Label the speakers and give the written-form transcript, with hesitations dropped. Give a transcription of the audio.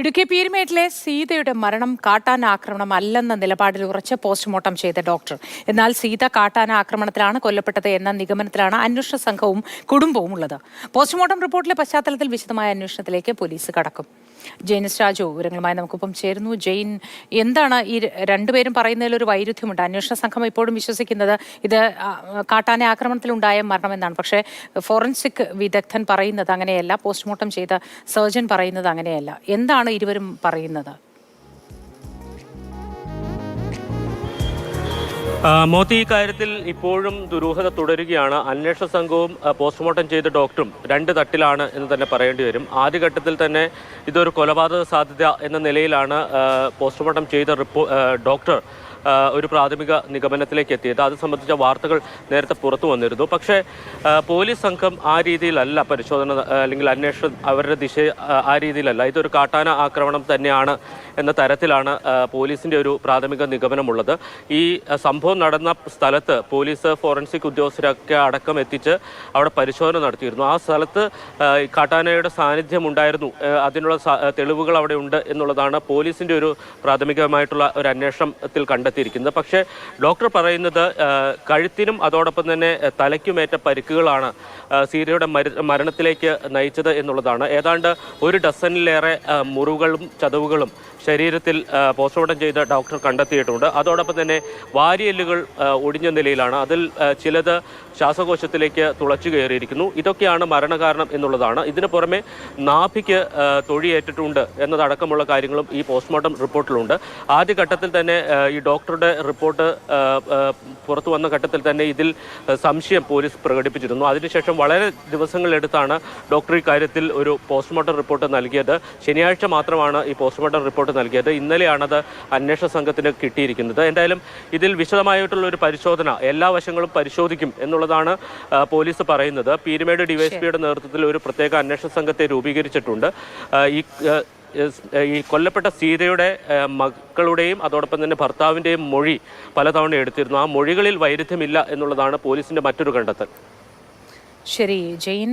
Speaker 1: ഇടുക്കി പീരുമേട്ടിലെ സീതയുടെ മരണം കാട്ടാന ആക്രമണം അല്ലെന്ന നിലപാടിൽ ഉറച്ച പോസ്റ്റ്മോർട്ടം ചെയ്ത ഡോക്ടർ. എന്നാൽ സീത കാട്ടാന ആക്രമണത്തിലാണ് കൊല്ലപ്പെട്ടത് എന്ന നിഗമനത്തിലാണ് അന്വേഷണ സംഘവും കുടുംബവും ഉള്ളത്. പോസ്റ്റ്മോർട്ടം റിപ്പോർട്ടിലെ പശ്ചാത്തലത്തിൽ വിശദമായ അന്വേഷണത്തിലേക്ക് പോലീസ് കടക്കും. ജെയിനിസ് രാജു വിവരങ്ങളുമായി നമുക്കൊപ്പം ചേരുന്നു. ജെയിൻ, എന്താണ് ഈ രണ്ടുപേരും പറയുന്നതിൽ ഒരു വൈരുദ്ധ്യമുണ്ട്? അന്വേഷണ സംഘം ഇപ്പോഴും വിശ്വസിക്കുന്നത് ഇത് കാട്ടാന ആക്രമണത്തിലുണ്ടായ മരണമെന്നാണ്. പക്ഷേ ഫോറൻസിക് വിദഗ്ധൻ പറയുന്നത് അങ്ങനെയല്ല, പോസ്റ്റ്മോർട്ടം ചെയ്ത സർജൻ പറയുന്നത് അങ്ങനെയല്ല. എന്താണ് ഇരുവരും പറയുന്നത്?
Speaker 2: മോത്തി, ഈ കാര്യത്തിൽ ഇപ്പോഴും ദുരൂഹത തുടരുകയാണ്. അന്വേഷണ സംഘവും പോസ്റ്റ്മോർട്ടം ചെയ്ത ഡോക്ടറും രണ്ട് തട്ടിലാണ് എന്ന് തന്നെ പറയേണ്ടി വരും. ആദ്യഘട്ടത്തിൽ തന്നെ ഇതൊരു കൊലപാതക സാധ്യത എന്ന നിലയിലാണ് പോസ്റ്റ്മോർട്ടം ചെയ്ത ഡോക്ടർ ഒരു പ്രാഥമിക നിഗമനത്തിലേക്ക് എത്തിയത്. അത് സംബന്ധിച്ച വാർത്തകൾ നേരത്തെ പുറത്തു വന്നിരുന്നു. പക്ഷേ പോലീസ് സംഘം ആ രീതിയിലല്ല പരിശോധന അല്ലെങ്കിൽ അന്വേഷണം, അവരുടെ ദിശ ആ രീതിയിലല്ല. ഇതൊരു കാട്ടാന ആക്രമണം തന്നെയാണ് എന്ന തരത്തിലാണ് പോലീസിൻ്റെ ഒരു പ്രാഥമിക നിഗമനമുള്ളത്. ഈ സംഭവം നടന്ന സ്ഥലത്ത് പോലീസ് ഫോറൻസിക് ഉദ്യോഗസ്ഥരൊക്കെ അടക്കം എത്തിച്ച് അവിടെ പരിശോധന നടത്തിയിരുന്നു. ആ സ്ഥലത്ത് കാട്ടാനയുടെ സാന്നിധ്യം ഉണ്ടായിരുന്നു, അതിനുള്ള തെളിവുകൾ അവിടെ ഉണ്ട് എന്നുള്ളതാണ് പോലീസിൻ്റെ ഒരു പ്രാഥമികമായിട്ടുള്ള ഒരു അന്വേഷണത്തിൽ കണ്ടെത്തിയിരിക്കുന്നത്. പക്ഷേ ഡോക്ടർ പറയുന്നത് കഴുത്തിനും അതോടൊപ്പം തന്നെ തലയ്ക്കുമേറ്റ പരിക്കുകളാണ് സീതയുടെ മരണത്തിലേക്ക് നയിച്ചത് എന്നുള്ളതാണ്. ഏതാണ്ട് ഒരു ഡസനിലേറെ മുറിവുകളും ചതവുകളും ശരീരത്തിൽ പോസ്റ്റ്മോർട്ടം ചെയ്ത ഡോക്ടർ കണ്ടെത്തിയിട്ടുണ്ട്. അതോടൊപ്പം തന്നെ വാരിയെല്ലുകൾ ഒടിഞ്ഞ നിലയിലാണ്, അതിൽ ചിലത് ശ്വാസകോശത്തിലേക്ക് തുളച്ചു കയറിയിരിക്കുന്നു. ഇതൊക്കെയാണ് മരണകാരണം എന്നുള്ളതാണ്. ഇതിനു പുറമെ നാഭിക്ക് തൊഴിയേറ്റിട്ടുണ്ട് എന്നതടക്കമുള്ള കാര്യങ്ങളും ഈ പോസ്റ്റ്മോർട്ടം റിപ്പോർട്ടിലുണ്ട്. ആദ്യഘട്ടത്തിൽ തന്നെ ഈ ഡോക്ടറുടെ റിപ്പോർട്ട് പുറത്തു വന്ന ഘട്ടത്തിൽ തന്നെ ഇതിൽ സംശയം പോലീസ് പ്രകടിപ്പിച്ചിരുന്നു. അതിനുശേഷം വളരെ ദിവസങ്ങളെടുത്താണ് ഡോക്ടർ ഈ കാര്യത്തിൽ ഒരു പോസ്റ്റ്മോർട്ടം റിപ്പോർട്ട് നൽകിയത്. ശനിയാഴ്ച മാത്രമാണ് ഈ പോസ്റ്റ്മോർട്ടം റിപ്പോർട്ട് നൽകിയത്. ഇന്നലെയാണത് അന്വേഷണ സംഘത്തിന് കിട്ടിയിരിക്കുന്നത്. എന്തായാലും ഇതിൽ വിശദമായിട്ടുള്ള ഒരു പരിശോധന എല്ലാ വശങ്ങളും പരിശോധിക്കും എന്നുള്ളതാണ് പോലീസ് പറയുന്നത്. പീരുമേട് ഡിവൈഎസ്പിയുടെ നേതൃത്വത്തിൽ ഒരു പ്രത്യേക അന്വേഷണ സംഘത്തെ രൂപീകരിച്ചിട്ടുണ്ട്. ഈ കൊല്ലപ്പെട്ട സീതയുടെ മക്കളുടെയും അതോടൊപ്പം തന്നെ ഭർത്താവിൻ്റെയും മൊഴി പലതവണ എടുത്തിരുന്നു. ആ മൊഴികളിൽ വൈരുദ്ധ്യമില്ല എന്നുള്ളതാണ് പോലീസിന്റെ മറ്റൊരു കണ്ടെത്തൽ.
Speaker 1: ശരി ജെയിൻ.